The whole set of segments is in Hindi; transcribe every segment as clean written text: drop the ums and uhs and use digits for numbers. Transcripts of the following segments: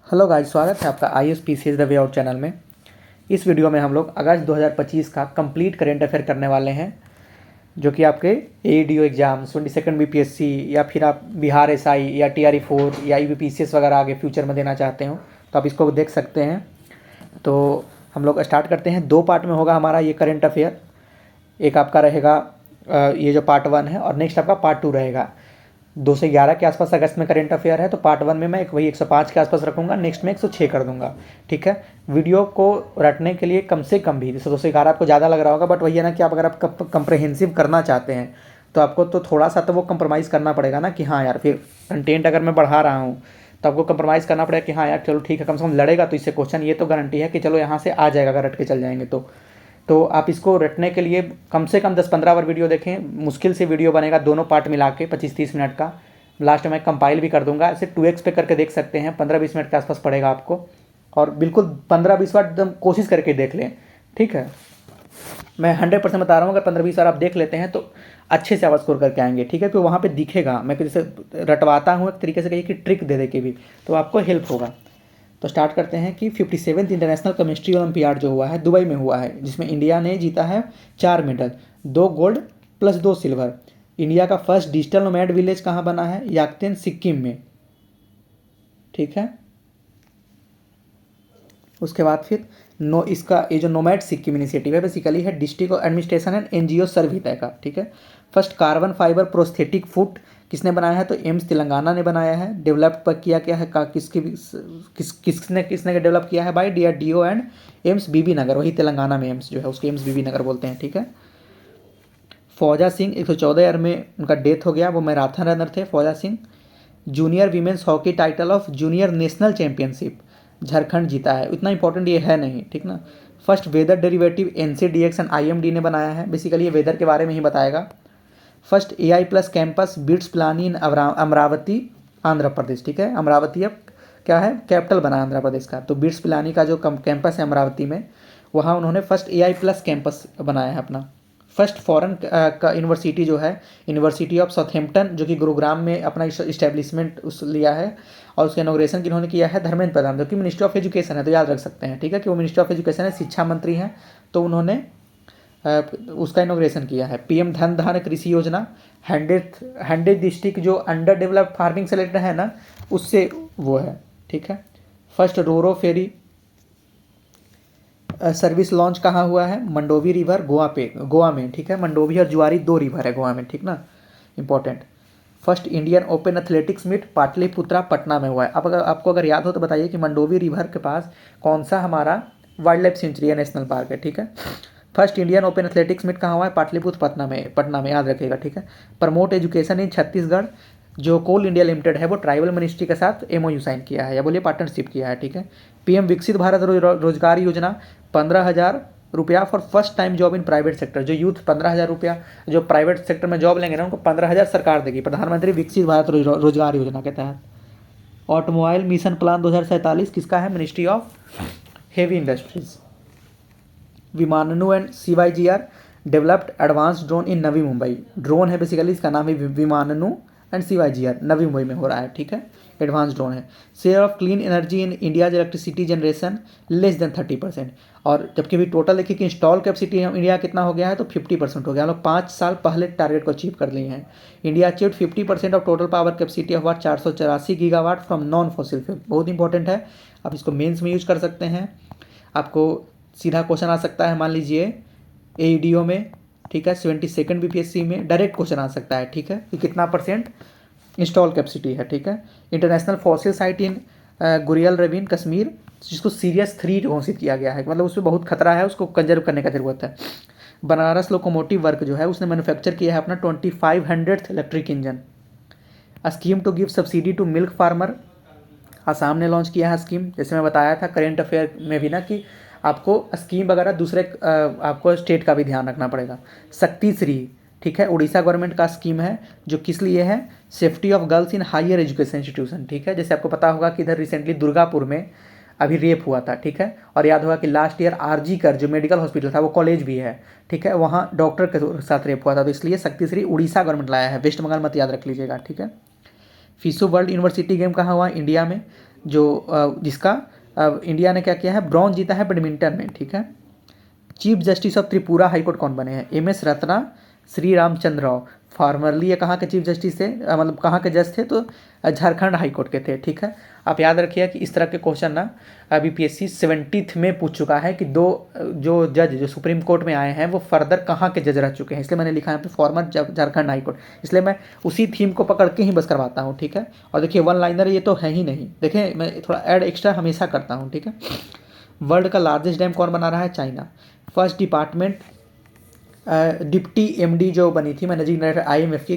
हेलो गाइस, स्वागत है आपका I S P C S the way out channel में। इस वीडियो में हम लोग अगस्त 2025 का कंप्लीट करेंट अफेयर करने वाले हैं, जो कि आपके AEDO एग्जाम 22nd BPSC या फिर आप बिहार SI या TRE4 या IBPCS वगैरह आगे फ्यूचर में देना चाहते हो तो आप इसको देख सकते हैं। तो हम लोग स्टार्ट करते हैं। 2 पार्ट में होगा हमारा ये करेंट अफेयर। एक आपका रहेगा ये जो पार्ट 1 है, और नेक्स्ट आपका पार्ट 2 रहेगा। 2 से 11 के आसपास अगस्त में करेंट अफेयर है, तो पार्ट 1 में मैं वही 105 के आसपास रखूँगा, नेक्स्ट में 106 कर दूंगा। ठीक है। वीडियो को रटने के लिए कम से कम भी, जैसे 2 से 11 आपको ज़्यादा लग रहा होगा, बट वही है ना कि आप अगर आप कंप्रहेंसिव करना चाहते हैं तो आपको तो थोड़ा सा तो वो कंप्रोमाइज़ करना पड़ेगा ना, कि हाँ यार, फिर कंटेंट अगर मैं बढ़ा रहा हूँ तो आपको कंप्रोमाइज़ करना पड़ेगा कि हाँ यार चलो ठीक है, कम से कम लड़ेगा तो इससे क्वेश्चन ये तो गारंटी है कि चलो यहाँ से आ जाएगा अगर रट के चल जाएंगे तो आप इसको रटने के लिए कम से कम 10-15 बार वीडियो देखें। मुश्किल से वीडियो बनेगा दोनों पार्ट मिला के 25-30 मिनट का। लास्ट में मैं कंपाइल भी कर दूंगा, इसे 2x पे करके देख सकते हैं। 15-20 मिनट के आसपास पड़ेगा आपको, और बिल्कुल 15-20 बार एकदम कोशिश करके देख लें। ठीक है, मैं 100% बता रहा हूँ। अगर 15-20 बार आप देख लेते हैं तो अच्छे से आवाज़ स्कोर करके आएंगे। ठीक है, क्योंकि वहाँ पे दिखेगा, मैं जैसे रटवाता हूँ एक तरीके से, कहिए कि ट्रिक दे के भी, तो आपको हेल्प होगा। तो स्टार्ट करते हैं कि 57th इंटरनेशनल केमिस्ट्री ओलंपियाड जो हुआ है दुबई में हुआ है, जिसमें इंडिया ने जीता है 4 medal, 2 gold plus 2 silver. India का फर्स्ट डिजिटल नोमैड विलेज कहाँ बना है? याकतेन, सिक्किम में। ठीक है। उसके बाद फिर इसका ये जो नोमैड सिक्किम इनिशिएटिव है बेसिकली है डिस्ट्रिक्ट एडमिनिस्ट्रेशन एंड NGO सर्विता का। ठीक है। First carbon fibre prosthetic foot किसने बनाया है? तो एम्स तेलंगाना ने बनाया है। डेवलप किया क्या है किसने डेवलप किया है? By DRDO and AIIMS BB Nagar, वही तेलंगाना में एम्स जो है उसको एम्स BB नगर बोलते हैं। ठीक है। फौजा सिंह 114 ईयर में उनका डेथ हो गया, वो मैराथन रनर थे Fauja Singh. Junior women's hockey title of junior national championship Jharkhand जीता है। इतना इंपॉर्टेंट ये है नहीं, ठीक ना। First weather derivative NCDX and IMD ने बनाया है, बेसिकली ये वेदर के बारे में ही बताएगा। फर्स्ट AI+ कैंपस बिट्स प्लानी इन अमरावती आंध्र प्रदेश। ठीक है, अमरावती अब क्या है? कैपिटल बना आंध्र प्रदेश का। तो बिट्स पिलानी का जो कैंपस है अमरावती में, वहाँ उन्होंने फर्स्ट AI+ कैंपस बनाया है अपना। फर्स्ट फॉरेन का यूनिवर्सिटी जो है यूनिवर्सिटी ऑफ साउथहैम्पटन, जो कि गुरुग्राम में अपना इस्टेब्लिशमेंट उस लिया है, और उसके इनॉग्रेशन किन्होंने किया है? धर्मेंद्र प्रधान, जो कि मिनिस्ट्री ऑफ एजुकेशन है, तो याद रख सकते हैं। ठीक है, कि वो मिनिस्ट्री ऑफ एजुकेशन है, शिक्षा मंत्री हैं, तो उन्होंने उसका इनॉग्रेशन किया है। PM धन धान कृषि योजना, 100 डिस्ट्रिक्ट जो अंडर डेवलप्ड फार्मिंग से रिलेटेड है ना, उससे वो है। ठीक है। फर्स्ट रोरो फेरी सर्विस लॉन्च कहाँ हुआ है? मंडोवी रिवर गोवा में। ठीक है, मंडोवी और जुआरी 2 रिवर है गोवा में। ठीक ना, important. First Indian open athletics meet Pataliputra Patna में हुआ है। अब अगर आपको याद हो तो बताइए कि मंडोवी रिवर के पास कौन सा हमारा वाइल्ड लाइफ सेंचुरी है, नेशनल पार्क है। ठीक है। First Indian open athletics meet कहाँ हुआ है? पाटलिपुत्र पटना में याद रखिएगा। ठीक है। प्रमोट एजुकेशन इन छत्तीसगढ़, जो कोल इंडिया लिमिटेड है वो ट्राइबल मिनिस्ट्री के साथ MOU साइन किया है, या बोलिए पार्टनरशिप किया है। ठीक है। PM विकसित भारत रोजगार योजना, 15,000 रुपया for first time job in private sector. जो यूथ 15,000 रुपया जो प्राइवेट सेक्टर में जॉब लेंगे ना, उनको 15,000 सरकार देगी, प्रधानमंत्री विकसित भारत रोजगार योजना के तहत। ऑटोमोबाइल मिशन प्लान 2047 किसका है? Ministry of heavy industries. Vimananu and CYGR developed advance drone in Navi Mumbai. Drone है बेसिकली, इसका नाम है विमाननु एंड CYGR, नवी मुंबई में हो रहा है। ठीक है, एडवांस ड्रोन है। Share of clean energy in India's electricity generation less than 30%। और जबकि भी टोटल देखिए कि इंस्टॉल कैपेसिटी इंडिया कितना हो गया है, तो 50% हो गया। हम लोग 5 साल पहले टारगेट को अचीव कर लिए हैं। India achieve 50% of total power capacity of what 484 gigawatt from non fossil fuel. बहुत इंपॉर्टेंट है, आप इसको मेंस में यूज कर सकते हैं। आपको सीधा क्वेश्चन आ सकता है, मान लीजिए AEDO में। ठीक है, 72nd BPSC में डायरेक्ट क्वेश्चन आ सकता है। ठीक है, कि कितना % इंस्टॉल कैपेसिटी है। ठीक है। इंटरनेशनल फॉसिल साइट इन गुरियल रवीन कश्मीर, जिसको सीरियस 3 घोषित किया गया है, मतलब उसमें बहुत खतरा है, उसको कंजर्व करने का जरूरत है। बनारस लोकोमोटिव वर्क जो है उसने मैन्युफैक्चर किया है अपना 2500th electric engine. Scheme to give subsidy to milk farmer, Assam ने लॉन्च किया है स्कीम। जैसे मैं बताया था करेंट अफेयर में भी ना, कि आपको स्कीम वगैरह दूसरे आपको स्टेट का भी ध्यान रखना पड़ेगा। शक्ति श्री, ठीक है, उड़ीसा गवर्नमेंट का स्कीम है, जो किस लिए है? Safety of girls in higher education institution. ठीक है, जैसे आपको पता होगा कि इधर रिसेंटली दुर्गापुर में अभी रेप हुआ था। ठीक है, और याद होगा कि लास्ट ईयर RG कर जो मेडिकल हॉस्पिटल था, वो कॉलेज भी है। ठीक है, वहाँ डॉक्टर के साथ रेप हुआ था, तो इसलिए शक्तिश्री उड़ीसा गवर्नमेंट लाया है, वेस्ट बंगाल मत याद रख लीजिएगा। ठीक है। फिशो वर्ल्ड यूनिवर्सिटी गेम कहाँ हुआ? इंडिया में। जिसका इंडिया ने क्या किया है, ब्रॉन्ज जीता है बैडमिंटन में, ठीक है। Chief justice of Tripura high court कौन बने हैं, M S Ratna, Shri Ramchandra Rao. Formerly ये कहाँ के चीफ जस्टिस थे, मतलब कहाँ के जज थे, तो झारखंड हाईकोर्ट के थे, ठीक है। आप याद रखिए कि इस तरह के क्वेश्चन ना बीपीएससी 70th में पूछ चुका है कि दो जो जज जो सुप्रीम कोर्ट में आए हैं वो फर्दर कहाँ के जज रह चुके हैं, इसलिए मैंने लिखा है यहाँ पे फॉर्मर झारखंड हाईकोर्ट, इसलिए मैं उसी थीम को पकड़ के ही बस करवाता हूँ, ठीक है। और देखिए वन लाइनर ये तो है ही नहीं, देखें मैं थोड़ा ऐड एक्स्ट्रा हमेशा करता हूँ, ठीक है। वर्ल्ड का लार्जेस्ट डैम कौन बना रहा है, China. First department deputy MD जो बनी थी मैनेजिंग डायरेक्टर आईएमएफ की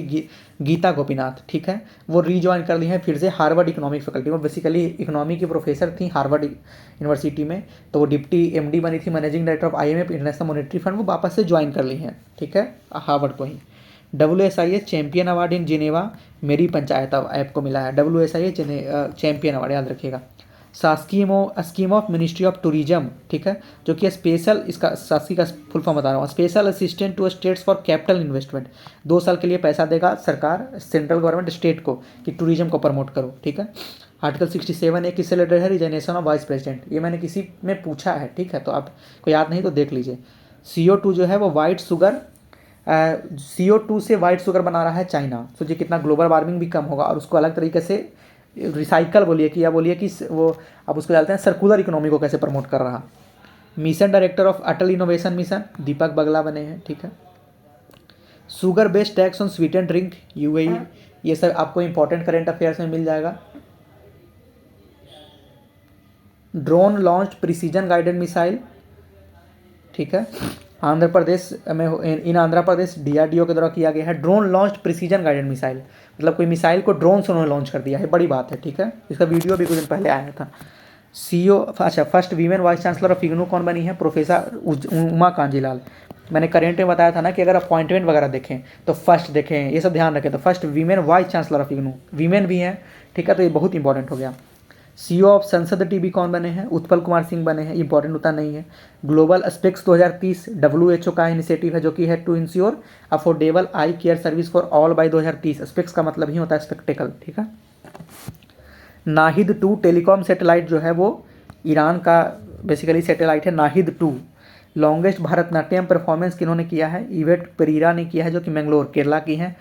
गीता गोपीनाथ, ठीक है। वो रीज्वाइन कर ली हैं फिर से हार्वर्ड इकोनॉमिक फैकल्टी में, बेसिकली इकोनॉमी की प्रोफेसर थी हार्वर्ड यूनिवर्सिटी में, तो वो डिप्टी एमडी बनी थी managing director of IMF international monetary fund, वो वापस से ज्वाइन कर ली हैं, ठीक है, हार्वर्ड को ही। WSIA champion award in Geneva मेरी पंचायत ऐप को मिला है, WSIA चैंपियन अवार्ड याद रखिएगा। Scheme of ministry of tourism, ठीक है, जो कि स्पेशल, इसका सास्की का फुल फॉर्म बता रहा हूँ, special assistant to states for capital investment. 2 साल के लिए पैसा देगा सरकार, सेंट्रल गवर्नमेंट स्टेट को कि टूरिज्म को प्रमोट करो, ठीक है। आर्टिकल 67 एक किससे रिलेटेड है, रिजनेशन ऑफ वाइस प्रेसिडेंट, ये मैंने किसी में पूछा है, ठीक है, तो आपको याद नहीं तो देख लीजिए। CO2 जो है वो वाइट शुगर, CO2 से वाइट शुगर बना रहा है चाइना, सोचिए कितना ग्लोबल वार्मिंग भी कम होगा, और उसको अलग तरीके से रिसाइकल बोलिए कि या बोलिए कि वो आप उसको डालते हैं सर्कुलर इकोनॉमी को कैसे प्रमोट कर रहा। Mission director of Atal innovation mission Deepak Bagla बने हैं, ठीक है। Sugar based tax on sweet and drink UAE, ये सब आपको इंपॉर्टेंट करेंट अफेयर्स में मिल जाएगा। Drone launch precision guided missile, ठीक है, आंध्र प्रदेश में इन आंध्र प्रदेश DRDO के द्वारा किया गया है। Drone launch precision guided missile, मतलब कोई मिसाइल को ड्रोन से उन्होंने लॉन्च कर दिया है, बड़ी बात है, ठीक है। इसका वीडियो भी कुछ दिन पहले आया था। अच्छा, first women vice chancellor of IGNOU कौन बनी है, प्रोफेसर उमा कांजीलाल। मैंने करेंट में बताया था ना कि अगर अपॉइंटमेंट वगैरह देखें तो फर्स्ट देखें, ये सब ध्यान रखें, तो first women vice chancellor of IGNOU, women भी हैं, ठीक है, तो ये बहुत इंपॉर्टेंट हो गया। CEO ऑफ संसद टीवी कौन बने हैं, उत्पल कुमार सिंह बने हैं, इंपॉर्टेंट होता नहीं है। ग्लोबल स्पेक्स 2030 WHO का इनिशिएटिव है, जो कि है to ensure affordable eye care service for all by 2030। Specs का मतलब ही होता है स्पेक्टेकल, ठीक है। नाहिद 2 टेलीकॉम सैटेलाइट जो है वो ईरान का बेसिकली सैटेलाइट है, नाहिद 2। लॉन्गेस्ट भारतनाट्यम परफॉर्मेंस किन्होंने किया है, इवेट पेरेरा ने किया है, जो कि मैंगलोर केरला की हैं,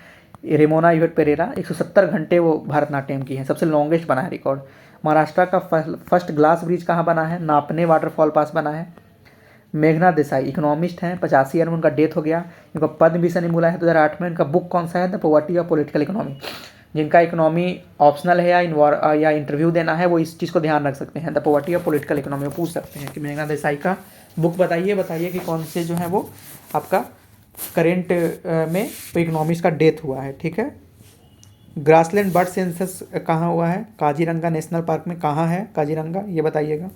रेमोना इवेट पेरेरा। 170 घंटे वो भारतनाट्यम की हैं, सबसे लॉन्गेस्ट बना है रिकॉर्ड। महाराष्ट्र का फर्स्ट ग्लास ब्रिज कहाँ बना है, नापने वाटरफॉल पास बना है। मेघना देसाई इकोनॉमिस्ट हैं, 85 ईयर में उनका डेथ हो गया, इनको पद्म भूषण मिला है 2008 में। इनका बुक कौन सा है, the poverty of political economy. जिनका इकोनॉमी ऑप्शनल है या इंटरव्यू देना है वो इस चीज़ को ध्यान रख सकते हैं, the poverty of political economy, पूछ सकते हैं कि मेघना देसाई का बुक बताइए कि कौन से जो है वो आपका करेंट में इकोनॉमिस्ट का डेथ हुआ है, ठीक है। ग्रासलैंड बर्ड सेंसस कहाँ हुआ है, काजीरंगा नेशनल पार्क में। कहाँ है काजीरंगा, ये बताइएगा।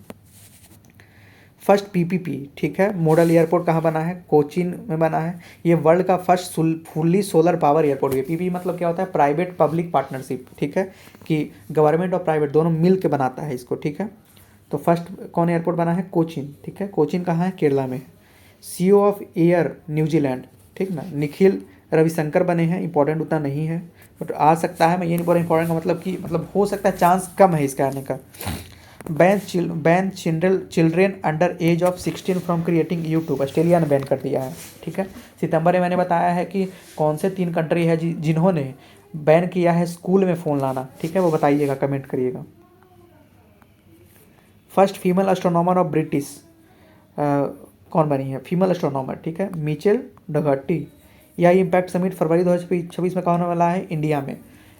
फर्स्ट PPP, ठीक है, मॉडल एयरपोर्ट कहाँ बना है, कोचीन में बना है। ये वर्ल्ड का first fully solar power airport है। PPP मतलब क्या होता है, प्राइवेट पब्लिक पार्टनरशिप, ठीक है, कि गवर्नमेंट और प्राइवेट दोनों मिल के बनाता है इसको, ठीक है। तो फर्स्ट कौन एयरपोर्ट बना है, कोचीन, ठीक है। कोचीन कहाँ है, केरला में। CEO ऑफ एयर न्यूजीलैंड, ठीक ना, निखिल रविशंकर बने हैं, इंपॉर्टेंट उतना नहीं है बट आ सकता है, मैं ये नहीं बोल रहा इंपॉर्टेंट का मतलब कि मतलब हो सकता है, चांस कम है इसका आने का। Ban children under as of 16 from creating YouTube, Australia ने बैन कर दिया है, ठीक है। सितंबर में मैंने बताया है कि कौन से 3 कंट्री है जिन्होंने बैन किया है स्कूल में फ़ोन लाना, ठीक है, वो बताइएगा, कमेंट करिएगा। First female astronomer of British कौन बनी है, फीमेल एस्ट्रोनॉमर, ठीक है, मिचेल डगर्टी। यह इम्पैक्ट समिट फरवरी 2026 में कहाँ होने वाला है, इंडिया में।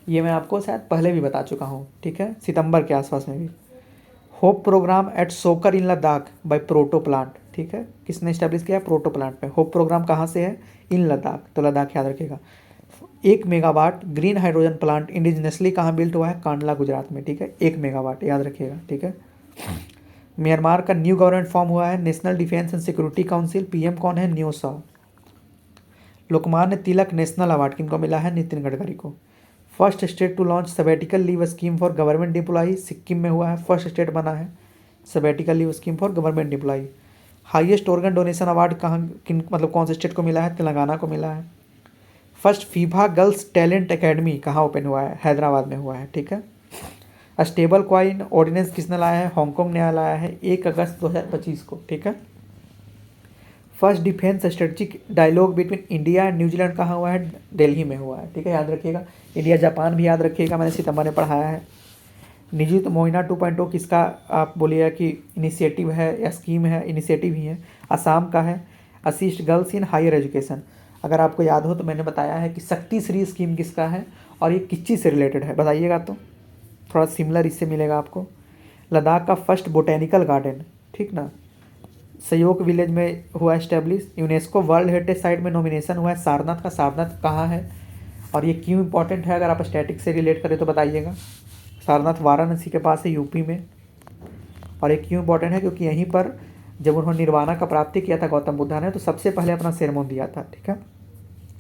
ये मैं आपको शायद पहले भी बता चुका हूँ, ठीक है, सितंबर के आसपास में भी। होप प्रोग्राम एट सोकर इन लद्दाख बाय प्रोटो प्लांट, ठीक है, किसने इस्टेब्लिश किया, प्रोटो प्लांट में। होप प्रोग्राम कहाँ से है, इन लद्दाख, तो लद्दाख याद रखिएगा। 1 megawatt green hydrogen plant indigenously कहाँ बिल्ट हुआ है, कांडला गुजरात में, ठीक है, 1 मेगावाट याद रखिएगा, ठीक है। म्यांमार का न्यू गवर्नमेंट फॉर्म हुआ है, national defence and security council. PM कौन है, Nyo Saw. Lokmanya Tilak national award किनको मिला है, नितिन गडकरी को। First state to launch sabbatical leave scheme for government employee, Sikkim में हुआ है, फर्स्ट स्टेट बना है sabbatical leave scheme for government employee. Highest organ donation award मतलब कौन से स्टेट को मिला है, तेलंगाना को मिला है। First FIFA girls talent academy कहाँ ओपन हुआ है, हैदराबाद में हुआ है, ठीक है। स्टेबल कॉइन ऑर्डिनेंस किसने लाया है? हांगकांग ने लाया है 1 अगस्त 2025 को, ठीक है। First defence strategic dialogue between India and New Zealand कहाँ हुआ है? दिल्ली में हुआ है, ठीक है, याद रखिएगा। इंडिया जापान भी याद रखिएगा, मैंने सितंबर में पढ़ाया है। निजुत मोहिना 2.0 किसका आप बोलिएगा कि इनिशिएटिव है या स्कीम है? इनिशिएटिव ही है, असम का है। Assist girls in higher education, अगर आपको याद हो तो मैंने बताया है कि शक्ति श्री स्कीम किसका है और ये किस चीज़ से रिलेटेड है, बताइएगा तो थोड़ा सिमिलर इससे मिलेगा आपको। लद्दाख का फर्स्ट बोटेनिकल गार्डन, ठीक ना, सहयोग विलेज में हुआ establish. UNESCO world heritage site में नॉमिनेशन हुआ है सारनाथ का, सारनाथ कहाँ है और ये क्यों इंपॉर्टेंट है? अगर आप स्टैटिक से रिलेट करें तो बताइएगा। सारनाथ वाराणसी के पास है, यूपी में। और ये क्यों इंपॉर्टेंट है? क्योंकि यहीं पर जब उन्होंने निर्वाणा का प्राप्ति किया था गौतम बुद्धा ने, तो सबसे पहले अपना सेरेमोन दिया था, ठीक है,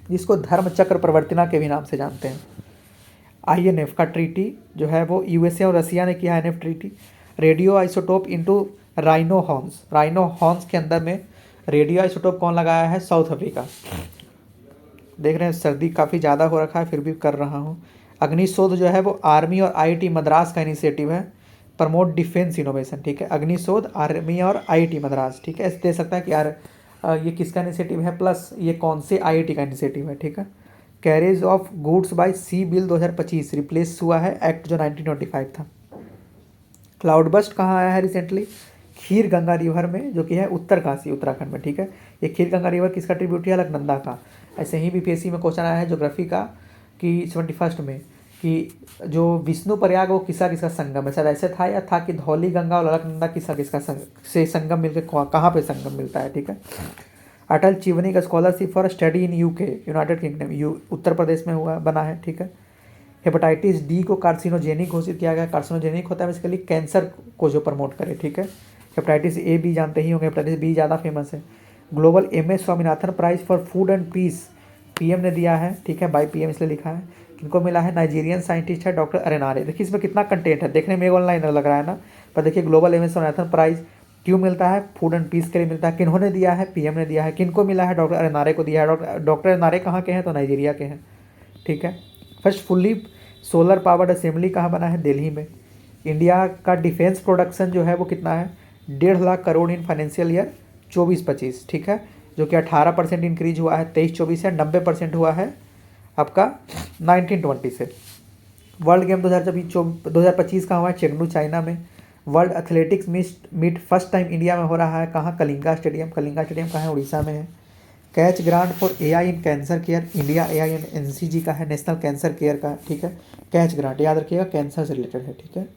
जिसको धर्म चक्र प्रवर्तना के भी नाम से जानते हैं। INF का ट्रीटी जो है वो USA और रसिया ने किया, INF treaty. Radio isotope into rhino horns, rhino horns के अंदर में रेडियो आइसोटोप कौन लगाया है? South Africa. देख रहे हैं सर्दी काफ़ी ज़्यादा हो रखा है, फिर भी कर रहा हूँ। अग्निशोध जो है वो आर्मी और IIT मद्रास का इनिशिएटिव है, प्रमोट डिफेंस इनोवेशन, ठीक है। अग्निशोध आर्मी और IIT मद्रास, ठीक है, ऐसे दे सकता है कि यार ये किसका इनिशिएटिव है, प्लस ये कौन से IIT का इनिशिएटिव है, ठीक है। Carriage of goods by sea bill 2025 replace हुआ है एक्ट जो 1925 था। क्लाउड बस्ट कहाँ आया है रिसेंटली? खीर गंगा रिवर में, जो कि है उत्तरकाशी उत्तराखंड में, ठीक है। ये खीर गंगा रिवर किसका ट्रिब्यूटरी है? अलकनंदा का। ऐसे ही BPSC में क्वेश्चन आया है ज्योग्राफी का कि 71 में कि जो विष्णु प्रयाग वो किसका किसका संगम है, शायद ऐसे था या था कि धौली गंगा और अलकनंदा किसका किसका से संगम मिलकर कहाँ पे संगम मिलता है, ठीक है। अटल चिवनी का scholarship for study in UK United Kingdom Uttar Pradesh में हुआ बना है, ठीक है। हेपेटाइटिस D को कार्सिनोजेनिक घोषित किया गया। कार्सिनोजेनिक होता है बेसिकली कैंसर को जो प्रमोट करे, ठीक है। हेपेटाइटिस A B जानते ही होंगे, हेपेटाइटिस B ज़्यादा फेमस है। Global MS Swaminathan prize for food and peace PM ने दिया है, ठीक है, बाय PM इसलिए लिखा है। किनको मिला है? नाइजीरियन साइंटिस्ट है डॉक्टर अरेनारे। देखिए इसमें कितना कंटेंट है, देखने में ऑनलाइन लग रहा है ना, पर देखिए ग्लोबल MS स्वामीनाथन प्राइज क्यों मिलता है? फूड एंड पीस के लिए मिलता है। किन्होंने दिया है? PM ने दिया है। किनको मिला है? डॉक्टर अरेनारे को दिया है। डॉक्टर अरेनारे कहाँ के हैं? तो नाइजीरिया के हैं, ठीक है। First fully solar powered assembly कहाँ बना है? दिल्ली में। इंडिया का डिफेंस प्रोडक्शन जो है वो कितना है? 1.5 lakh crore in financial year 24-25, ठीक है, जो कि 18% इंक्रीज हुआ है 23-24 से। 90% हुआ है आपका 1920 से। वर्ल्ड गेम 2025 कहाँ हुआ है? चेंगडू चाइना में। World athletics meet first time India में हो रहा है कहाँ? कलिंगा स्टेडियम। कलिंगा स्टेडियम कहाँ है? उड़ीसा में है। Catch grant for AI in cancer care, India AI in NCG का है, नेशनल कैंसर केयर का, ठीक है। कैच ग्रांट याद रखिएगा, कैंसर से रिलेटेड है, ठीक है,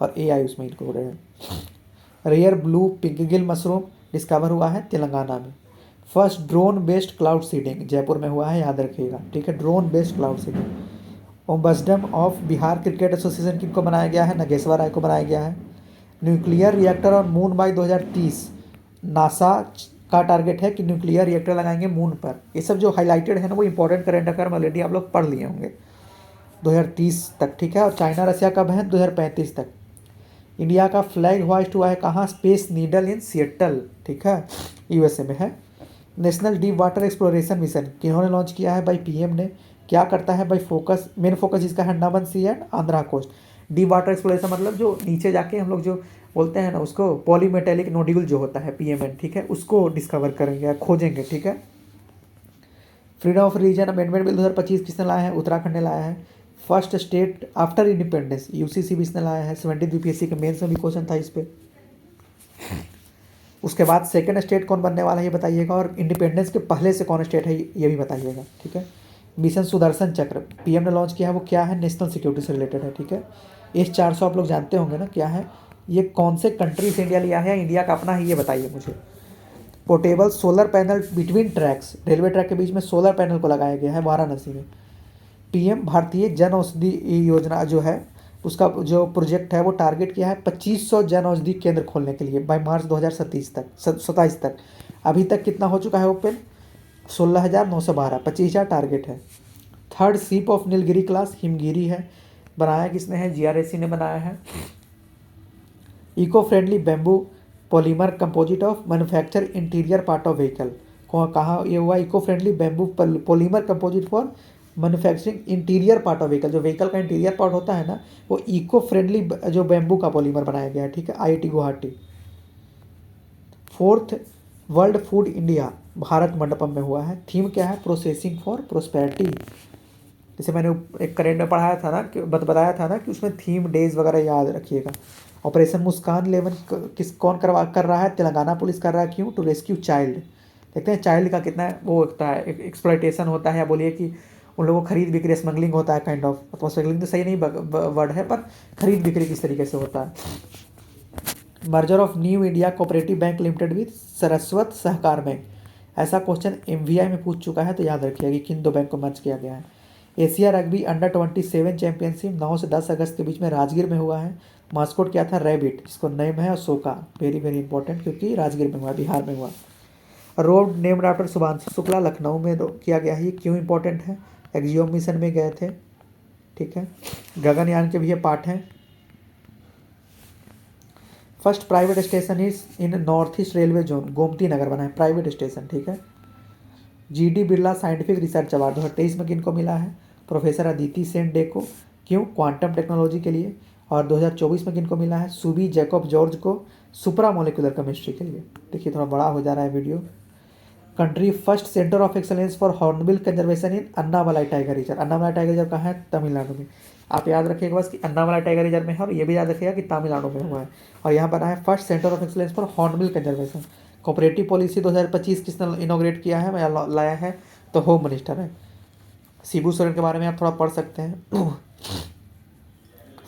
और AI उसमें इंक्लूडेड है। Rare blue pinkgill mushroom discover हुआ है तेलंगाना में। First drone based cloud seeding Jaipur में हुआ है, याद रखिएगा, ठीक है, drone based cloud seeding. Ombudsman of Bihar cricket association किनको बनाया गया है? नागेश्वर राय को बनाया गया है। Nuclear reactor on moon by 2030, NASA का टारगेट है कि न्यूक्लियर रिएक्टर लगाएंगे मून पर। ये सब जो हाईलाइटेड है ना वो इंपॉर्टेंट करंट अफेयर ऑलरेडी आप लोग पढ़ लिए होंगे 2030 तक, ठीक है। और चाइना रशिया कब है? 2035 तक। इंडिया का फ्लैग होइस्ट हुआ है कहाँ? स्पेस नीडल इन सिएटल, ठीक है, USA में है। National deep water exploration mission किन्होंने लॉन्च किया है? भाई PM ने। क्या करता है? भाई फोकस, मेन फोकस इसका है Andaman sea and Andhra coast. Deep water exploration मतलब जो नीचे जाके हम लोग जो बोलते हैं ना उसको पॉलीमेटेलिक नोड्यूल जो होता है PMN, ठीक है, उसको डिस्कवर करेंगे, खोजेंगे, ठीक है। Freedom of religion amendment bill 2025 किसने लाया है? उत्तराखंड ने लाया है। First state after independence UCC भी इसने लाया है। 70 BPSC के मेंस में भी क्वेश्चन था इस पर। उसके बाद सेकंड स्टेट कौन बनने वाला है ये बताइएगा, और इंडिपेंडेंस के पहले से कौन स्टेट है ये भी बताइएगा, ठीक है। मिशन सुदर्शन चक्र PM ने लॉन्च किया है, वो क्या है? नेशनल सिक्योरिटी से रिलेटेड है, ठीक है। S-400 आप लोग जानते होंगे ना क्या है? ये कौन से कंट्री से इंडिया लिया है, इंडिया का अपना ही, ये बताइए मुझे। Portable solar panel between tracks, railway track के बीच में सोलर पैनल को लगाया गया है वाराणसी में। PM भारतीय जन औषधि योजना जो है उसका जो प्रोजेक्ट है वो टारगेट किया है 2500 जन औषधि केंद्र खोलने के लिए बाय मार्च 2027 तक। अभी तक कितना हो चुका है ओपन? 16,912, 25,000 टारगेट है। Third ship of Nilgiri class Himgiri है, बनाया किसने है? GRAC ने बनाया है। Eco friendly bamboo polymer composite of manufacture interior part of vehicle, कहाँ ये हुआ? Eco friendly bamboo polymer composite for manufacturing interior part of vehicle, जो व्हीकल का इंटीरियर पार्ट होता है ना, वो इको फ्रेंडली जो बैम्बू का पॉलीमर बनाया गया है, ठीक है, IIT Guwahati. Fourth world food India Bharat Mandapam में हुआ है। थीम क्या है? Processing for prosperity. जैसे मैंने एक करेंट में पढ़ाया था ना कि बताया था ना कि उसमें थीम डेज वगैरह याद रखिएगा। ऑपरेशन मुस्कान 11 किस कौन कर रहा है? तेलंगाना पुलिस कर रहा है। क्यों? To rescue child. देखते हैं चाइल्ड का कितना वो होता है, एक्सप्लॉइटेशन होता है, या बोलिए कि उन लोगों को खरीद बिक्री, स्मगलिंग होता है काइंड ऑफ। तो स्मगलिंग तो सही नहीं वर्ड है, पर खरीद बिक्री किस तरीके से होता है। Merger of new India cooperative bank limited with Saraswat Sahakar bank. ऐसा क्वेश्चन MVI में पूछ चुका है, तो याद रखिएगा कि किन दो बैंक को मर्ज किया गया है। एशिया रग्बी अंडर-27 चैंपियनशिप 9 से 10 अगस्त के बीच में राजगीर में हुआ है। मास्कोट क्या था? रैबिट, जिसको नेम है अशोका। वेरी वेरी इंपॉर्टेंट, क्योंकि राजगीर में हुआ, बिहार में हुआ। Road named after Shubhanshu Shukla, Lucknow में किया गया है। ये क्यों इंपॉर्टेंट है? एक्जियोम मिशन में गए थे, ठीक है। गगनयान के भी ये पार्ट हैं। First private station is in north east railway zone, Gomti Nagar बना है प्राइवेट स्टेशन, ठीक है। GD Birla scientific research award 2023 में किनको मिला है? प्रोफेसर अदिति सेन डे को। क्यों? क्वांटम टेक्नोलॉजी के लिए। और 2024 में किनको मिला है? सुबी जैकब जॉर्ज को, सुपरा मोलिकुलर केमिस्ट्री के लिए। देखिए थोड़ा बड़ा हो जा रहा है video. Country first centre of excellence for hornbill conservation in Annamalai tiger reserve. Annamalai tiger reserve कहाँ है? तमिलनाडु में। आप याद रखिएगा बस कि अन्नामलाई टाइगर रिजर्व में है, और ये भी याद रखिएगा कि तमिलनाडु में हुआ है। और यहाँ बना है first centre of excellence for hornbill conservation. Cooperative policy 2025 किसने इनोग्रेट किया है, या लाया है? तो होम मिनिस्टर है। शिबू सोरेन के बारे में आप थोड़ा पढ़ सकते हैं।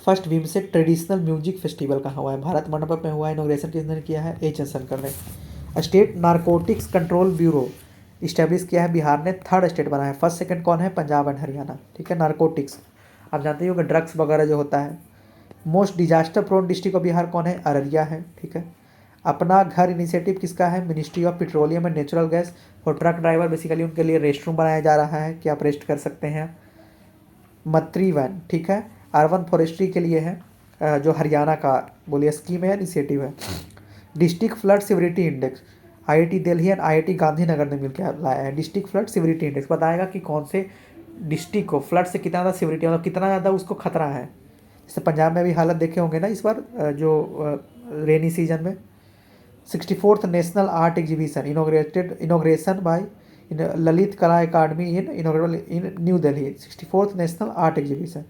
फर्स्ट विमसेक ट्रेडिशनल म्यूजिक फेस्टिवल कहाँ हुआ है? भारत मंडपम में हुआ है। इनोग्रेशन किसने किया है? H. जयशंकर ने। State narcotics control bureau establish किया है बिहार ने, थर्ड स्टेट बना है। फर्स्ट सेकंड कौन है? पंजाब एंड हरियाणा, ठीक है। नारकोटिक्स आप जानते ही हो कि ड्रग्स वगैरह जो होता है। Most disaster prone district of Bihar कौन है? अररिया है, ठीक है। अपना घर इनिशिएटिव किसका है? Ministry of petroleum and natural gas. और ट्रक ड्राइवर बेसिकली उनके लिए रेस्ट रूम बनाया जा रहा है कि आप रेस्ट कर सकते हैं। मत्री वैन, ठीक है। अर्बन फॉरेस्ट्री के लिए है, जो हरियाणा का बोलिए स्कीम है, इनिशिएटिव है। District flood severity index IIT Delhi and IIT Gandhinagar ने मिलकर लाया है। डिस्ट्रिक्ट फ्लड सिविरिटी इंडेक्स बताएगा कि कौन से डिस्ट्रिक्ट को फ्लड से कितना ज़्यादा सिविरिटी, मतलब कितना ज़्यादा उसको खतरा है। जैसे पंजाब में भी हालत देखे होंगे ना इस बार, जो रेनी सीजन में। 64th national art exhibition inauguration by Lalit Kala Akademi in New Delhi. 64th national art exhibition.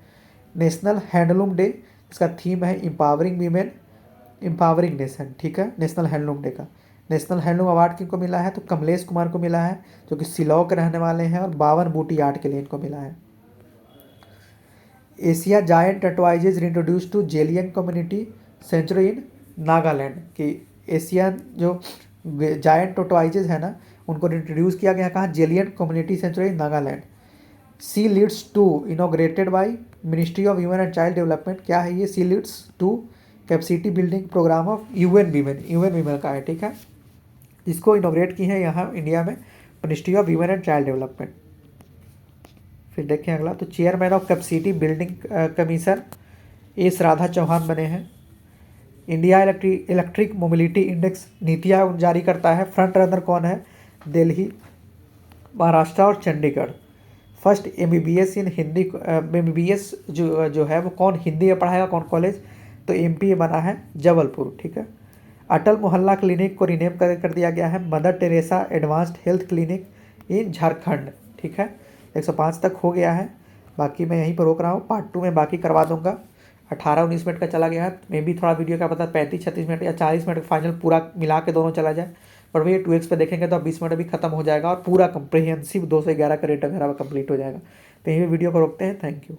National handloom day, इसका थीम है एम्पावरिंग वीमेन, एम्पावरिंग नेशन, ठीक है, नेशनल हैंडलूम डे का। नेशनल हैंडलूम अवार्ड किनको मिला है? तो कमलेश कुमार को मिला है, जो कि शिलांग के रहने वाले हैं, और 52 बूटी आर्ट के लिए इनको मिला है। Asia giant tortoises introduce to Zeliang community century in Nagaland, कि एशियन जो जायंट टर्टवाइजेज है ना, उनको इंट्रोड्यूस किया गया कहाँ? Zeliang community century in Nagaland. C leads to inaugurated by ministry of human and child development. क्या है ये? C leads to capacity building programme of UN women का है, ठीक है। इसको इनोग्रेट की है यहाँ इंडिया में ministry of human and child development. फिर देखें अगला, तो chairman of capacity building commission S. Radha Chauhan बने हैं। India electric mobility index NITI Aayog जारी करता है। फ्रंट रनर कौन है? दिल्ली, महाराष्ट्र और चंडीगढ़। फर्स्ट MBBS इन हिंदी, MBBS जो है वो कौन हिंदी में पढ़ाएगा, कौन कॉलेज? तो MP बना है जबलपुर, ठीक है। अटल मोहल्ला क्लिनिक को रीनेम कर दिया गया है mother Teresa advanced health clinic in Jharkhand, ठीक है। 105 तक हो गया है, बाकी मैं यहीं पर रोक रहा हूँ। पार्ट 2 में बाकी करवा दूंगा। 18-19 मिनट का चला गया है, मे भी थोड़ा वीडियो का पता 35-36 मिनट या 40 मिनट फाइनल पूरा मिला के दोनों चला जाए। पर भैया 2x पे देखेंगे तो 20 मिनट भी खत्म हो जाएगा, और पूरा कंप्रिहेंसिव 2 से 11 का रेट वगैरह कंप्लीट हो जाएगा। तो यही वीडियो को रोकते हैं। Thank you.